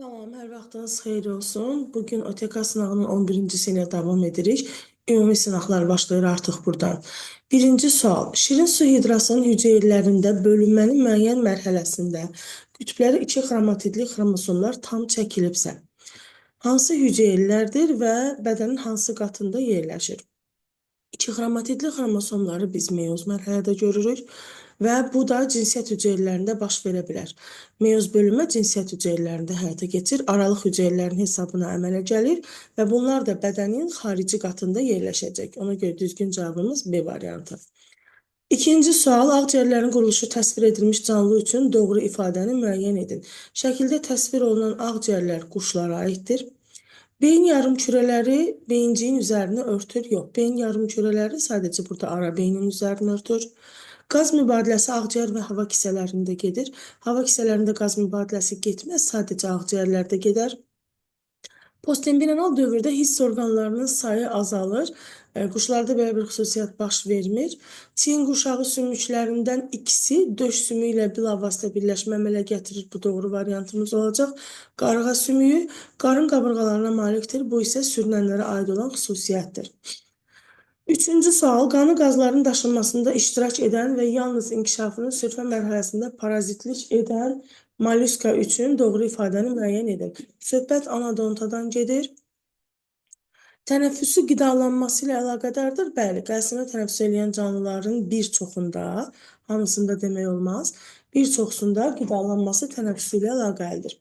Tamam, hər vaxtınız xeyir olsun. Bugün OTK sınavının 11-ci ilə davam edirik. Ümumi sınaqlar başlayır artıq buradan. Birinci sual. Şirin su hidrasının hüceyrələrində bölünmənin müəyyən mərhələsində qütbləri 2 xromatidli xromosomlar tam çəkilibsə, hansı hüceyrələrdir və bədənin hansı qatında yerləşir? İki xromatidli xromosomları biz meyoz mərhələdə görürük və bu da cinsiyyət hüceyrələrində baş verə bilər. Meyoz bölünmə cinsiyyət hüceyrələrində həyata keçir, aralıq hüceyrələrin hesabına əmələ gəlir və bunlar da bədənin xarici qatında yerləşəcək. Ona görə düzgün cavabımız B variantı. İkinci sual, ağciyərlərin quruluşu təsvir edilmiş canlı üçün doğru ifadəni müəyyən edin. Şəkildə təsvir olunan ağciyərlər quşlara aiddir. Beyin yarımkürələri beyinciyin üzərini örtür. Yox, beyin yarımkürələri sadəcə burada ara beynin üzərini örtür. Qaz mübadiləsi ağciyər və hava kisələrində gedir. Hava kisələrində qaz mübadiləsi getməz, sadəcə ağciyərlərdə gedər. Postembrial dövrdə hiss orqanlarının sayı azalır. Quşlarda belə bir xüsusiyyət baş vermir. Çin quşağı sümüklərindən ikisi döş sümüyü ilə bilavasitə birləşmə əmələ gətirir. Bu doğru variantımız olacaq. Qarğa sümüyü qarın qabırğalarına malikdir. Bu isə sürünənlərə aid olan xüsusiyyətdir. Üçüncü sual, qanı qazların daşınmasında iştirak edən və yalnız inkişafının sürfə mərhələsində parazitlik edən molluska üçün doğru ifadəni müəyyən edin. Söhbət anadontadan gedir. Tənəffüsü qidalanması ilə əlaqədardır. Bəli, qəlsəmə tənəffüs edən canlıların bir çoxunda, hamısında demək olmaz, bir çoxsunda qidalanması tənəffüsü ilə əlaqəlidir.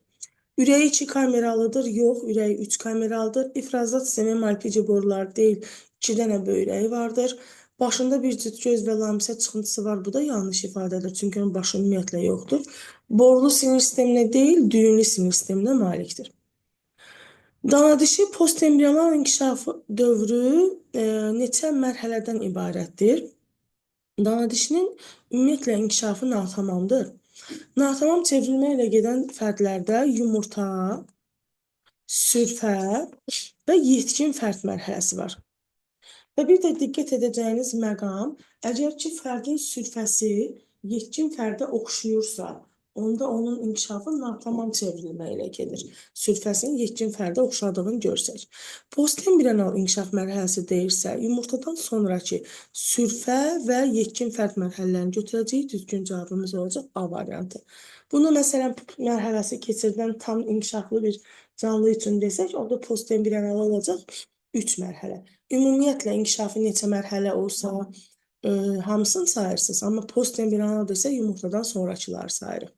Ürəyi 2 kameralıdır, yox, ürəyi 3 kameralıdır. İfrazat sistemi malpici borular deyil, 2 dənə böyrəyi vardır. Başında bir cüt göz və lamisə çıxıntısı var, bu da yanlış ifadədir, çünki onun başı ümumiyyətlə yoxdur. Borulu sinir sisteminə deyil, düyünlü sinir sisteminə malikdir. Danadişi postembriyonal inkişafı dövrü neçə mərhələdən ibarətdir? Danadişinin ümumiyyətlə inkişafı natamamdır. Natamam çevrilmə ilə gedən fərdlərdə yumurta, sürfə və yetkin fərd mərhələsi var. Və bir də diqqət edəcəyiniz məqam, əgər ki, fərdin sürfəsi yetkin fərdə oxşuyursa, onda onun inkişafı natamam çevrilmə ilə gedir. Sürfəsinin yetkin fərdə oxşadığını görsək. Postembriyonal inkişaf mərhələsi deyirsə, yumurtadan sonraki sürfə və yetkin fərd mərhələlərini götürəcəyik, düzgün cavabımız olacaq A variantı. Bunu məsələn mərhələsi keçirilən tam inkişaflı bir canlı üçün desək, orada postembriyonal olacaq 3 mərhələ. Ümumiyyətlə inkişafı neçə mərhələ olsa, hamısını sayırsınız, amma postembriyonal desə yumurtadan sonrakıları sayırıq.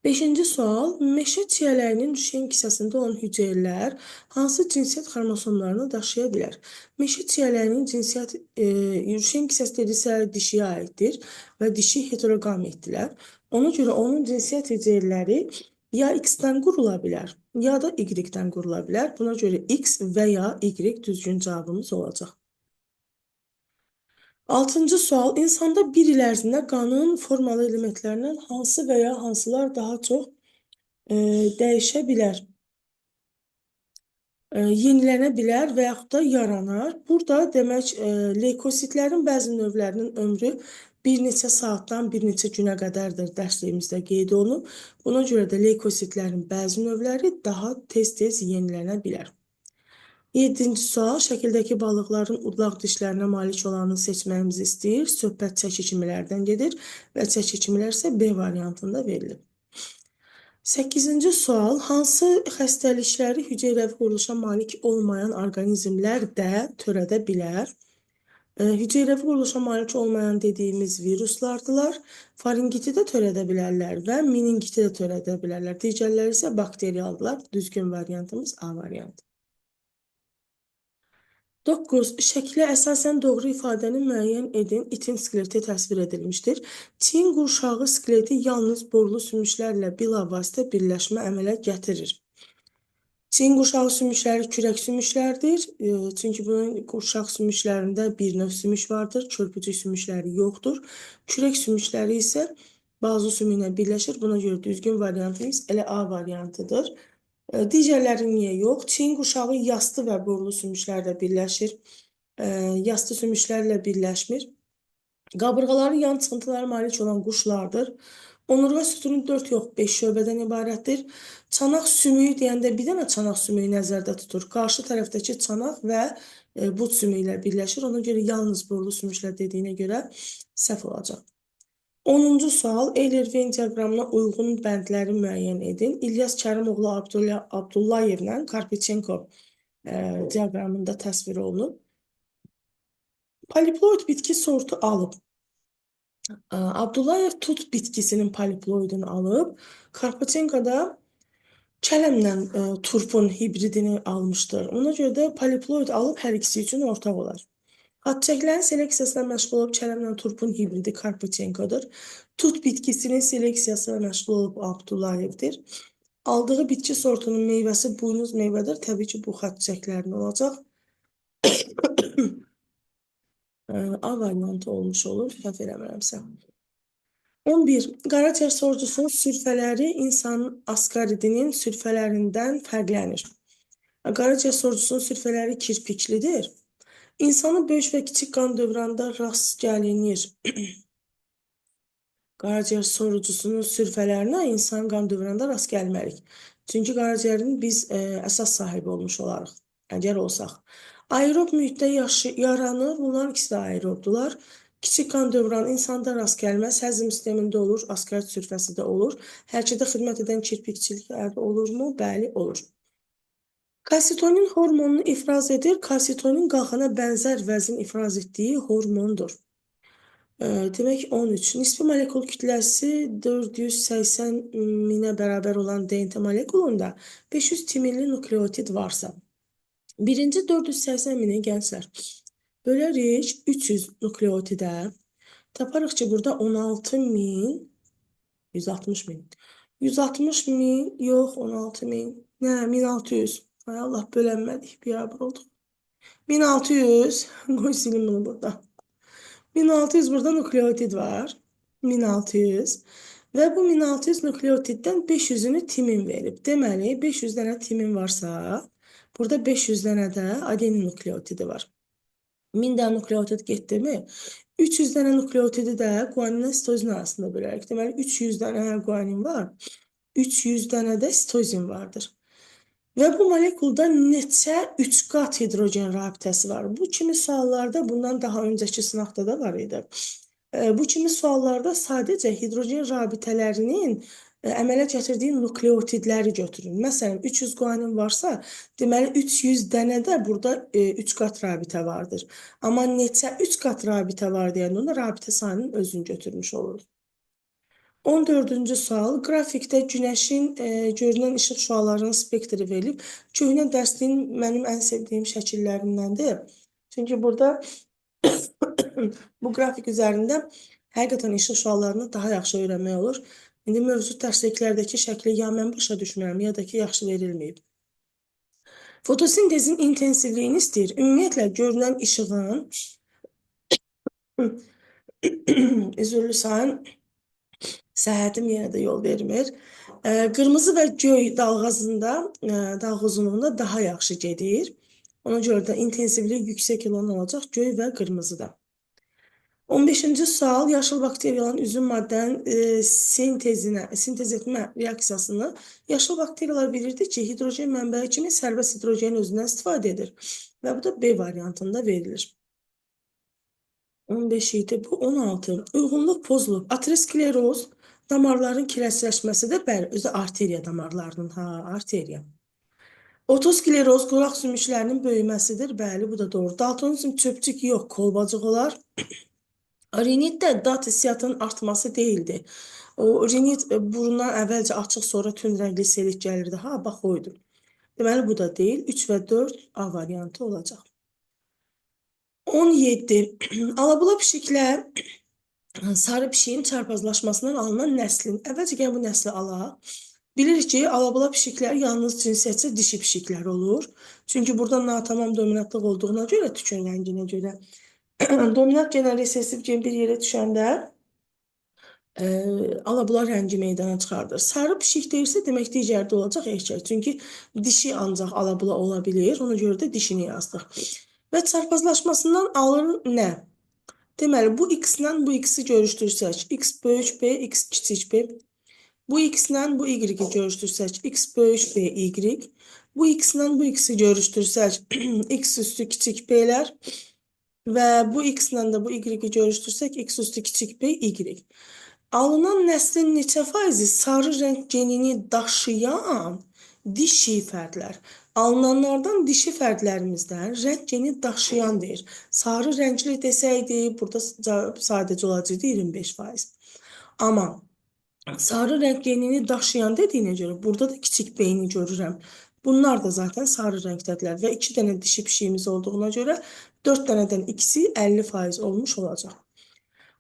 Beşinci sual, meşə çiyələyinin düşən kisəsində olan hüceyrələr hansı cinsiyyət xromosomlarını daşıya bilər? Meşə çiyələyinin cinsiyyət düşən kisəsi dedisə dişiyə aiddir və dişi heterogametdirlər. Ona görə onun cinsiyyət hüceyrələri ya X-dən qurula bilər, ya da Y-dən qurula bilər. Buna görə X və ya Y düzgün cavabımız olacaq. Altıncı sual, insanda bir il ərzində qanın formalı elementlərindən hansı və ya hansılar daha çox dəyişə bilər, yenilənə bilər və yaxud da yaranar. Burada demək, leykositlərin bəzi növlərinin ömrü bir neçə saatdan bir neçə günə qədərdir, dərsliyimizdə qeyd olunub. Buna görə də leykositlərin bəzi növləri daha tez-tez yenilənə bilər. 7-ci sual, şəkildəki balıqların udlaq dişlərinə malik olanı seçməyimizi istəyir. Söhbət çəki kimilərdən gedir və çəki kimilər isə B variantında verilib. 8-ci sual, hansı xəstəlikləri hüceyrəvi quruluşa malik olmayan orqanizmlər də törədə bilər? Hüceyrəvi quruluşa malik olmayan dediyimiz viruslardılar. Faringiti də törədə bilərlər və meningiti də törədə bilərlər. Digərləri isə bakteriyalıdırlar. Düzgün variantımız A variantı. 9. Şəklə əsasən doğru ifadəni müəyyən edin. İtin skeleti təsvir edilmişdir. Çin qurşağı skeleti yalnız borulu sümüklərlə bilavasitə birləşmə əmələ gətirir. Çin qurşağı sümükləri kürək sümüklərdir. Çünki bunun qurşaq sümüklərində bir növ sümük vardır. Körpücük sümükləri yoxdur. Kürək sümükləri isə bazu sümüyünə birləşir. Buna görə düzgün variantımız elə A variantıdır. Digərləri niyə yox? Çin quşağı yastı və borulu sümüklərlə birləşir. Yastı sümüklərlə birləşmir. Qabırğaları yan çıxıntılara malik olan quşlardır. Onurğa sütunu 4 yox 5 şöbədən ibarətdir. Çanaq sümüyü deyəndə bir dənə çanaq sümüyü nəzərdə tutur. Qarşı tərəfdəki çanaq və bud sümüklər birləşir. Ona görə yalnız burlu sümüklər dediyinə görə səhv olacaq. 10-cu sual, Eyler-Venn diaqramına uyğun bəndləri müəyyən edin. İlyas Kərimoğlu Abdullayevlə Karpichenko diaqramında təsvir olunub. Poliploid bitki sortu alıb. Abdullayev tut bitkisinin poliploidini alıb. Karpichenko da kələmlə turpun hibridini almışdır. Ona görə də poliploid alıb hər ikisi üçün ortaq olar. Xatçəklərin seleksiyasına məşğul olub kələmlə turpun hibridi Karpichenkodur. Tut bitkisinin seleksiyasına məşğul olub Abdullayevdir. Aldığı bitki sortunun meyvəsi buynuz meyvədir. Təbii ki, bu xatçəklərin olacaq. A variantı olmuş olur, səhv eləmirəmsə. 11. Qaraciğer sorcusunun sülfələri insanın askaridinin sülfələrindən fərqlənir. Qaraciğer sorcusunun sülfələri kirpiklidir. İnsanın böyük və kiçik qan dövranda rast gəlinir. Qaraciğer sorucusunun sülfələrinə insan qan dövranda rast gəlmərik. Çünki qaraciğerin biz əsas sahibi olmuş olarıq, əgər olsaq. Aerob mühitdə yaranır, bunlar ikisi də aerobdular. Kiçik qan dövranı insanda rast gəlməz, həzm sistemində olur, askarit sülfəsi də olur. Hərəkətə xidmət edən kirpikçilik olurmu? Bəli, olur. Kalsitonin hormonunu ifraz edir. Kalsitonin qalxana bənzər vəzin ifraz etdiyi hormondur. Demək 13. Nisbi molekul kütləsi 480 minə bərabər olan DNT molekulunda 500 timirli nukleotid varsa, birinci 480 mini gənclər bölərik 300 nukleotidə. Taparıq ki, burada 16 min, 160 min. 160 min, yox 16 min. Nə, 1600. Ay Allah, bölənmədik, biyabır olduq. 1600, qoy silim bunu burada. 1600 burada nukleotid var. 1600. Və bu 1600 nukleotiddən 500-ünü timin verib. Deməli, 500 dənə timin varsa, burada 500 dənə də adenin nukleotidi var. 1000 dənə nukleotid getdimi? 300 dənə nukleotidi də guaninlə sitozin arasında bölərək. Deməli, 300 dənə guanin var. 300 dənə də sitozin vardır. Və bu molekulda neçə 3 qat hidrogen rabitəsi var? Bu kimi suallarda, bundan daha öncəki sınaqda da var idi. Bu kimi suallarda sadəcə hidrogen rabitələrinin əmələ gətirdiyi nukleotidləri götürün. Məsələn, 300 guanin varsa, deməli 300 dənə də burada 3 qat rabitə vardır. Amma neçə 3 qat rabitə var deyəndə onda rabitə sayının özünü götürmüş oluruz. 14-cü sual. Qrafikdə günəşin görünən işıq şüalarının spektri verilib. Köhnə dərsliyin mənim ən sevdiyim şəkillərindəndir. Çünki burada bu qrafik üzərində həqiqətən işıq şüalarını daha yaxşı öyrənmək olur. İndi mövcud dərsliklərdəki şəkli ya mən başa düşmürəm, ya da ki, yaxşı verilməyib. Fotosintezin intensivliyini istəyir. Ümumiyyətlə, görünən işığın üzürlü sayın səhhətim yenə də yol vermir. Qırmızı və göy dalğasında, dalğa uzunluğunda daha yaxşı gedir. Ona görə də intensivlik yüksək olan olacaq göy və qırmızıda. 15-ci sual, yaşıl bakteriyaların üzüm maddənin sintez etmə reaksiyasını yaşıl bakteriyalar bilirdi ki, hidrogen mənbəyi kimi sərbəst hidrogenin özündən istifadə edir. Və bu da B variantında verilir. 15 idi, bu 16. Uyğunluq pozulub. Ateroskleroz damarların kirəçləşməsidir. Bəli, özü arteriya damarlarının, arteriya. Otoskleroz qulaq sümüklərinin böyüməsidir. Bəli, bu da doğru. Daltonizm çöpçük yox, kolbacıq olar. Rinit də dat hissiyatının artması deyildi. O rinit burundan əvvəlcə açıq, sonra tünd rəngli selik gəlirdi. Bax oydu. Deməli, bu da deyil. 3 və 4 A variantı olacaq. 17. Alabula pişiklər sarı pişiyin çarpazlaşmasından alınan nəslin. Əvvəlcə gəlin bu nəsli alaq. Bilirik ki, alabula pişiklər yalnız cinsiyyətcə dişi pişiklər olur. Çünki burada natamam dominantlıq olduğuna görə, tükün rənginə görə. Dominant genə resessiv gen bir yerə düşəndə alabula rəngi meydana çıxardır. Sarı pişik deyirsə, demək digərdə olacaq erkək. Çünki dişi ancaq alabula ola bilir. Ona görə də dişini yazdıq. Və çarpazlaşmasından alır nə? Deməli, bu x-lə bu x-i görüşdürsək, x böyük b, x kiçik b. Bu x-lə bu y-i görüşdürsək, x böyük b, y. Bu x-lə bu x-i görüşdürsək, x üstü kiçik b-lər. Və bu x-lə də bu y-i görüşdürsək, x üstü kiçik b, y. Alınan nəslin neçə faizi sarı rəng genini daşıyan dişi fərdlər. Alınanlardan dişi fərdlərimizdən rəng geni daşıyan deyir. Sarı rəngli desəydi, burada sadəcə olacaqdı 25%. Amma sarı rəng genini daşıyan dediyinə görə burada da kiçik b-ni görürəm. Bunlar da zaten sarı rəngdədirlər və 2 dənə dişi pişiyimiz olduğuna görə 4 dənədən ikisi 50% olmuş olacaq.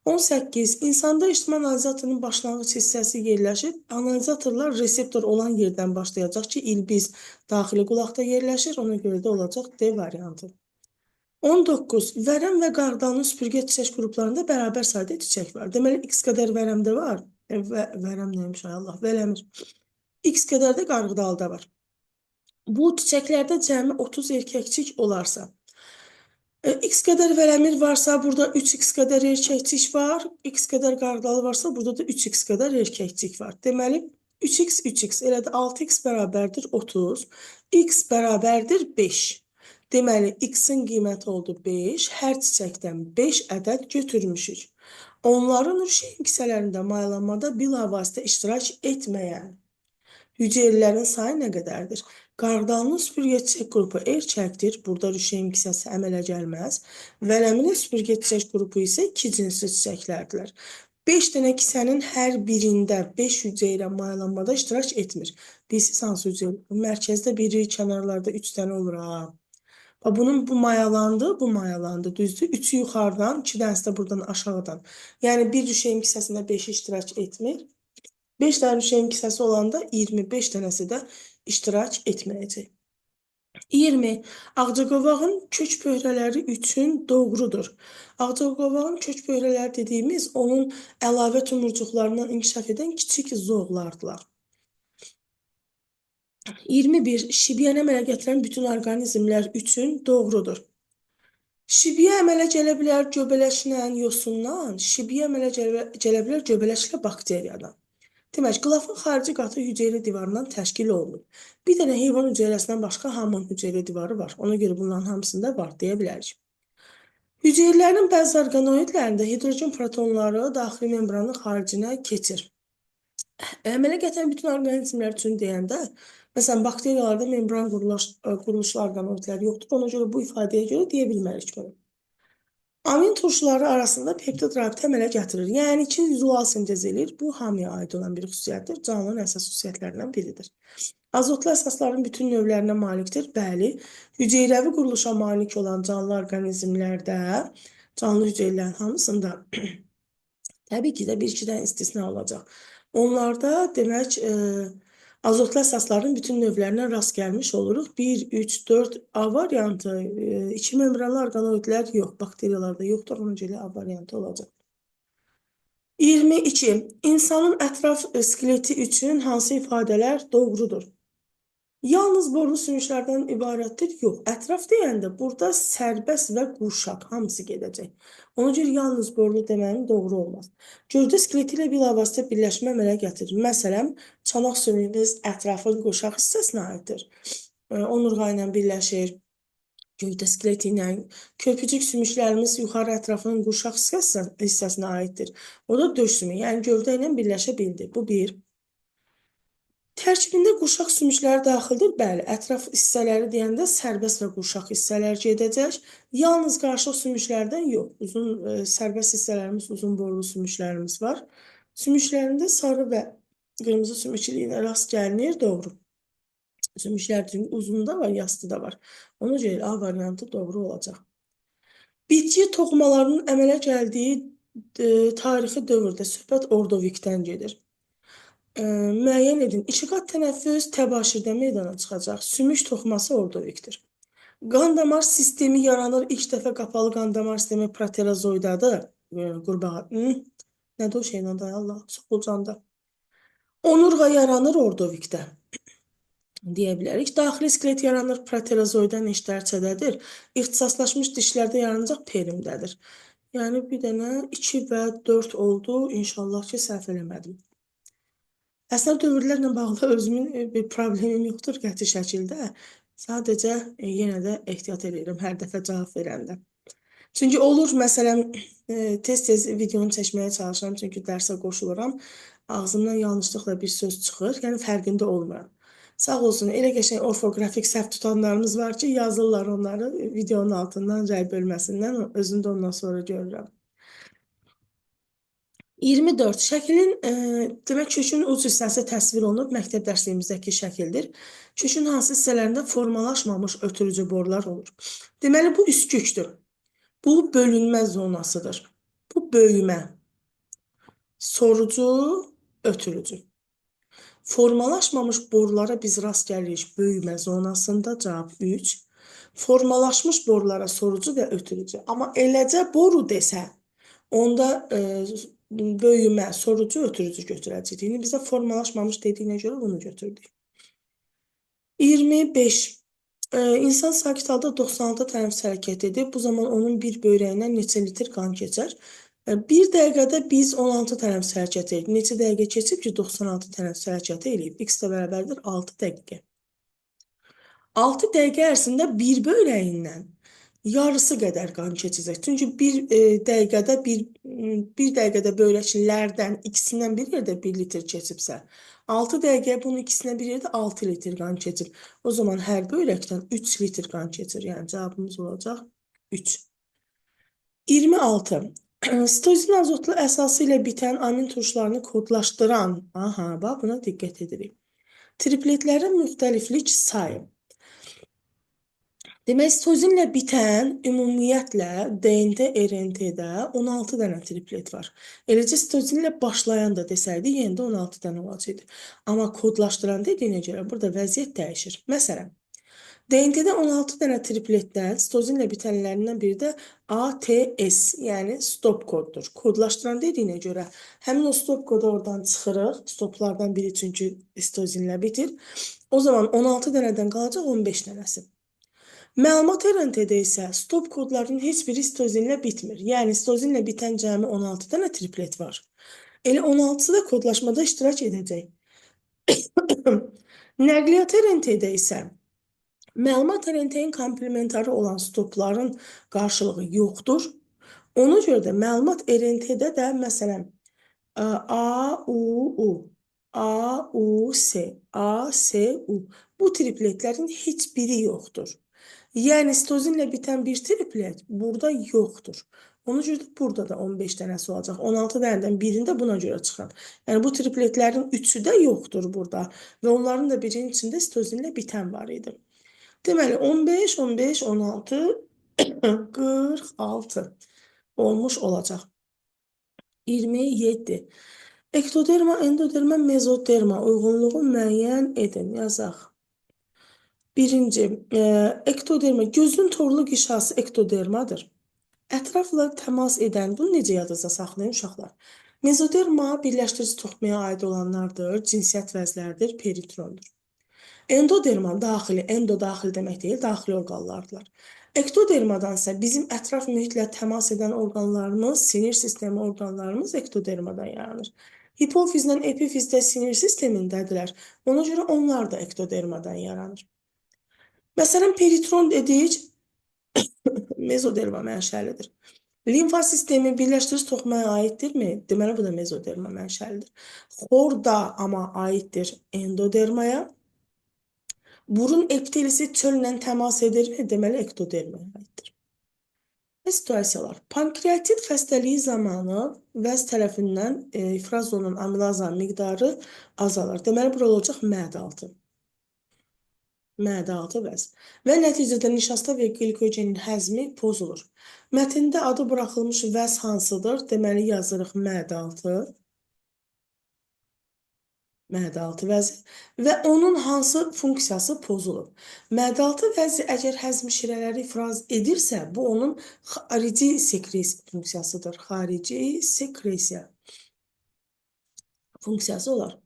18. İnsanda ictimai analizatorun başlanğıc hissəsi yerləşir. Analizatorlar reseptor olan yerdən başlayacaq ki, ilbiz daxili qulaqda yerləşir. Ona görə də olacaq D variantı. 19. Vərəm və qarğıdalının süpürgə çiçək qruplarında bərabər sayda çiçək var. Deməli, x qədər vərəmdə var. Vərəm neymiş, ay Allah, vələmir. X qədər də qarğıdalda var. Bu çiçəklərdə cəmi 30 erkəkçik olarsa, x qədər vərəmir varsa, burada 3x qədər erkəkçik var. X qədər qarğıdalı varsa, burada da 3x qədər erkəkçik var. Deməli, 3x, 3x, elə də 6x bərabərdir 30. X bərabərdir 5. Deməli, x-in qiyməti oldu 5. Hər çiçəkdən 5 ədəd götürmüşük. Onların ürüşən kisələrində mayalanmada bilavasitə iştirak etməyən hüceyrələrin sayı nə qədərdir? Qarğıdalının süpürgə çiçək qrupu erkəkdir. Burada rüşeym kisəsi əmələ gəlməz. Vələminin süpürgə çiçək qrupu isə 2 cinsli çiçəklərdirlər. 5 dənə kisənin hər birində 5 hüceyrə mayalanmada iştirak etmir. Bilirsiniz hansı hüceyrə? Mərkəzdə biri, kənarlarda 3 dənə olur. Bunun bu mayalandı, düzdür? 3'ü yuxarıdan, 2 dənəsi də buradan aşağıdan. Yəni bir rüşeym kisəsində 5 iştirak etmir. 5 dənə rüşeym kisəsi olanda 25 dənəsi də iştirak etməyəcək. 20. Ağcaqovağın kök pöhrələri üçün doğrudur. Ağcaqovağın kök pöhrələri dediyimiz onun əlavə tumurcuqlarından inkişaf edən kiçik zoğlardılar. 21. Şibiyən əmələ gətirən bütün orqanizmlər üçün doğrudur. Şibiyə əmələ gələ bilər göbələşlə, yosundan, şibiyə əmələ gələ bilər göbələşlə bakteriyadan. Demək, qılafın xarici qatı hüceyrə divarından təşkil olunur. Bir dənə heyvan hüceyrəsindən başqa hamının hüceyrə divarı var. Ona görə bunların hamısında var deyə bilərik. Hüceyrələrin bəzi orqanoidlərində hidrogen protonları daxili membranın xaricinə keçir. Əmələ gətirən bütün orqanizmlər üçün deyəndə, məsələn, bakteriyalarda membran quruluşlu orqanoidlər yoxdur. Ona görə bu ifadəyə görə deyə bilmərik bunu. Amin turşuları arasında peptid rabitə əmələ gətirir. Yəni ki, zual sintez edir. Bu hamıya aid olan bir xüsusiyyətdir. Canlının əsas xüsusiyyətlərindən biridir. Azotlu əsasların bütün növlərinə malikdir. Bəli, hüceyrəvi quruluşa malik olan canlı orqanizmlərdə, canlı hüceyrələrin hamısında təbii ki də bir-iki dənə istisna olacaq. Onlarda demək, azotlu əsasların bütün növlərinə rast gəlmiş oluruq. 1, 3, 4 A variantı, 2 membranlı orqanoidlər yox, bakteriyalarda yoxdur, ona görə A variantı olacaq. 22. İnsanın ətraf skeleti üçün hansı ifadələr doğrudur? Yalnız borlu sümüklərdən ibarətdir? Yox. Ətraf deyəndə burada sərbəst və qurşaq hamısı gedəcək. Ona görə yalnız borlu deməyin doğru olmaz. Gövdə skeleti ilə bilavasitə birləşmə əmələ gətirir. Məsələn, çanaq sümüyümüz ətrafın qurşaq hissəsinə aiddir. Onurğa ilə birləşir. Gövdə skeleti ilə körpücük sümüklərimiz yuxarı ətrafının qurşaq hissəsinə aiddir. O da döş sümüyü, yəni gövdə ilə birləşə bildi. Bu bir. Tərkibində qurşaq sümükləri daxildir. Bəli, ətraf hissələri deyəndə sərbəst və qurşaq hissələr gedəcək. Yalnız qarşıq sümüklərdən yox. Sərbəst hissələrimiz, uzun borlu sümüklərimiz var. Sümüklərində sarı və qırmızı sümüklüyünə rast gəlinir, doğru. Sümüklər uzun da var, yastı da var. Ona görə A variantı doğru olacaq. Bitki toxumalarının əmələ gəldiyi tarixi dövrdə söhbət ordovikdən gedir. Müəyyən edin. İkiqat tənəffüs təbaşirdə meydana çıxacaq. Sümük toxuması ordovikdir. Qan damar sistemi yaranır. İlk dəfə qapalı qan damar sistemi proterozoidadır. Qurbağa. Nədir o şeylə da Allah? Soxulcanda. Onurğa yaranır ordovikdə. Deyə bilərik. Daxili skelet yaranır proterozoida neçtərçədədir. İxtisaslaşmış dişlərdə yaranacaq perimdədir. Yəni bir dənə 2 və 4 oldu. İnşallah ki, səhv eləmədim. Əslində dövrlərlə bağlı özümün bir problemim yoxdur qəti şəkildə. Sadəcə yenə də ehtiyat edirəm hər dəfə cavab verəndə. Çünki olur, məsələn, tez-tez videonu çəkməyə çalışıram, çünki dərsə qoşuluram. Ağzımdan yanlışlıqla bir söz çıxır, yəni fərqində olmuram. Sağ olsun, elə qəşəng orfoqrafik səhv tutanlarımız var ki, yazırlar onları videonun altından, rəy bölməsindən, özünü də ondan sonra görürəm. 24. Şəklin, demək, kökün uc hissəsi təsvir olunub, məktəb dərsliyimizdəki şəkildir. Kökün hansı hissələrində formalaşmamış ötürücü borular olur? Deməli, bu üskükdür. Bu bölünmə zonasıdır. Bu böyümə, sorucu, ötürücü. Formalaşmamış borulara biz rast gəlirik böyümə zonasında, cavab 3. Formalaşmış borulara sorucu və ötürücü. Amma eləcə boru desə, onda böyümə, sorucu, ötürücü götürəcəyik. İndi bizə formalaşmamış dediyinə görə bunu götürdük. 25. İnsan sakit halda 96 tənəffüs hərəkət edir. Bu zaman onun bir böyrəyindən neçə litr qan keçər? Bir dəqiqədə biz 16 tənəffüs hərəkət edirik. Neçə dəqiqə keçib ki, 96 tənəffüs hərəkət edib? X də bərabərdir 6 dəqiqə. 6 dəqiqə ərzində bir böyrəyindən yarısı qədər qan keçəcək. Çünki bir dəqiqədə böyrəklərdən ikisindən bir yerdə 1 litr keçibsə, 6 dəqiqə bunun ikisinə bir yerdə 6 litr qan keçir. O zaman hər böyrəkdən 3 litr qan keçir. Yəni cavabımız olacaq 3. 26. Sitozin azotlu əsası ilə bitən amin turşularını kodlaşdıran, bax buna diqqət edirik. Tripletlərin müxtəliflik sayı. Demək, sitozinlə bitən ümumiyyətlə DNT, RNT-də 16 dənə triplet var. Eləcə sitozinlə başlayan da desəydi, yenə də 16 dənə olacaqdı. Amma kodlaşdıran dediyinə görə burada vəziyyət dəyişir. Məsələn, DNT-də 16 dənə tripletdən sitozinlə bitənlərindən biri də ATS, yəni stop koddur. Kodlaşdıran dediyinə görə həmin o stop kodu oradan çıxırıq. Stoplardan biri çünki sitozinlə bitir. O zaman 16 dənədən qalacaq 15 dənəsi. Məlumat RNT-də isə stop kodlarının heç biri sitozinlə bitmir. Yəni, sitozinlə bitən cəmi 16 dənə triplet var. Elə 16-sı da kodlaşmada iştirak edəcək. Nəqliyyat RNT-də isə məlumat RNT-in komplementarı olan stopların qarşılığı yoxdur. Ona görə də məlumat RNT-də də, məsələn, AUU, AUS, ASU bu tripletlərin heç biri yoxdur. Yəni, sitozinlə bitən bir triplet burada yoxdur. Ona görə də burada da 15 dənəsi olacaq. 16 dənədən birində buna görə çıxır. Yəni, bu tripletlərin üçü də yoxdur burada. Və onların da birinin içində sitozinlə bitən var idi. Deməli, 15, 15, 16, 46 olmuş olacaq. 27. Ektoderma, endoderma, mezoderma uyğunluğu müəyyən edin. Yazaq. Birinci, ektoderma, gözün torlu qişası ektodermadır. Ətrafla təmas edən, bunu necə yadınızda saxlayın uşaqlar? Mezoderma birləşdirici toxumaya aid olanlardır, cinsiyyət vəzlərdir, peritrondur. Endoderma daxili, endo daxil demək deyil, daxili orqanlardır. Ektodermadan isə bizim ətraf mühitlə təmas edən orqanlarımız, sinir sistemi orqanlarımız ektodermadan yaranır. Hipofizlə epifiz də sinir sistemindədirlər. Ona görə onlar da ektodermadan yaranır. Məsələn, peritron dedik, mezoderma mənşəlidir. Limfa sistemi birləşdirici toxumaya aiddirmi? Deməli, bu da mezoderma mənşəlidir. Xor da amma aiddir endodermaya. Burun epitelisi çöllə təmas edirmi? Deməli, ektodermaya aiddir. Situasiyalar. Pankreatit xəstəliyi zamanı vəz tərəfindən ifraz olunan amilaza miqdarı azalır. Deməli, bura olacaq mədə-altı. Mədə-altı vəz və nəticədə nişasta və glikogenin həzmi pozulur. Mətndə adı buraxılmış vəz hansıdır? Deməli, yazırıq mədə-altı. Mədə-altı vəzi və onun hansı funksiyası pozulur? Mədə-altı vəzi əgər həzm şirələri ifraz edirsə, bu onun xarici sekresiya funksiyasıdır. Xarici sekresiya funksiyası olar.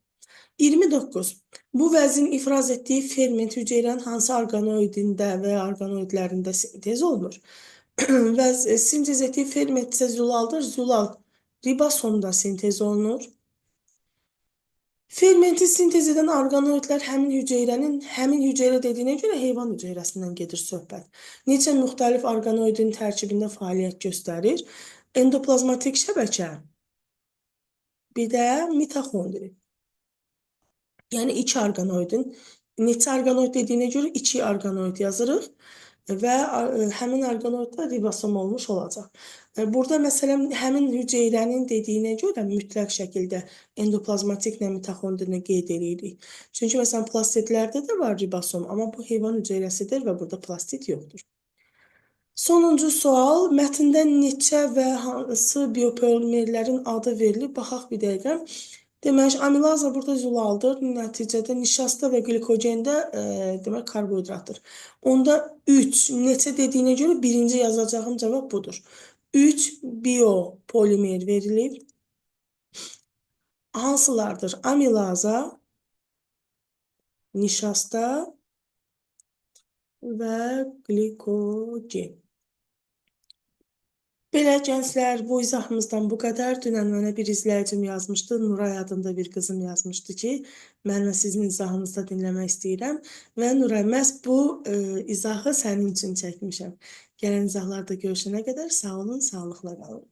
29. Bu vəzin ifraz etdiyi ferment hüceyrənin hansı orqanoidində və ya orqanoidlərində sintez olunur? Və sintez etdiyi ferment isə zulaldır. Zulal ribosomda sintez olunur. Fermenti sintez edən orqanoidlər həmin hüceyrə dediyinə görə heyvan hüceyrəsindən gedir söhbət. Neçə müxtəlif orqanoidin tərkibində fəaliyyət göstərir. Endoplazmatik şəbəkə, bir də mitoxondri. Yəni iki orqanoidin, neçə orqanoid dediyinə görə iki orqanoid yazırıq və həmin orqanoid da ribosom olmuş olacaq. Burada məsələn həmin hüceyrənin dediyinə görə mütləq şəkildə endoplazmatiklə mitoxondrini qeyd edirik. Çünki məsələn plastidlərdə də var ribosom, amma bu heyvan hüceyrəsidir və burada plastid yoxdur. Sonuncu sual, mətndə neçə və hansı biopolimerlərin adı verilib? Baxaq bir dəqiqə. Demək, amilaza burada zulaldır. Nəticədə nişasta və glikogen də demək karbohidratdır. Onda 3 neçə dediyinə görə birinci yazacağım cavab budur. 3 biopolimer verilib. Hansılardır? Amilaza, nişasta və glikogen. Belə gənclər, bu izahımızdan bu qədər. Dünən mənə bir izləyicim yazmışdı, Nuray adında bir qızım yazmışdı ki, mən sizin izahınızda dinləmək istəyirəm. Və Nuray, məhz bu izahı sənin üçün çəkmişəm. Gələn izahlarda görüşənə qədər sağ olun, sağlıqla qalın.